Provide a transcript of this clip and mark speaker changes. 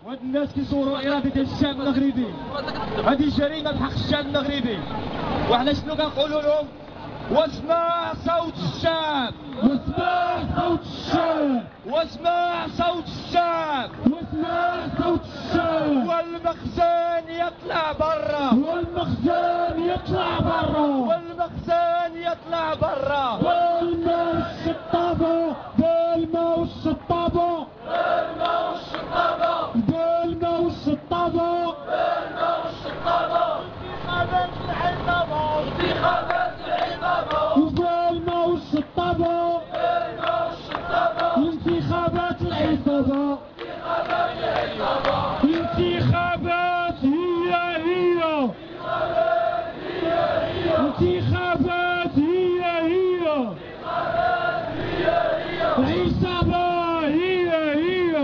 Speaker 1: وهاد الناس كيصوروا الاراده ديال الشعب المغربي. هذه جريمه بحق الشعب المغربي. وحنا شنو كنقولوا لهم؟ واسمع صوت الشعب،
Speaker 2: واسمع صوت الشعب،
Speaker 1: واسمع صوت الشعب،
Speaker 2: واسمع صوت الشعب.
Speaker 1: والمخزن يطلع برا،
Speaker 2: والمخزن يطلع برا،
Speaker 1: والمخزن يطلع برا.
Speaker 2: بالماء والشطابة، بالماء والشطابة، بالماء والشطابة، بالماء والشطابة، بالماء والشطابة. انتخابات العصابة، انتخابات العصابة، وبالماء والشطابة، بالماء والشطابة. انتخابات العصابة، انتخابات العصابة. انتخابات هي هي، انتخابات هي هي، انتخابات هي هي، عصابة هي هي.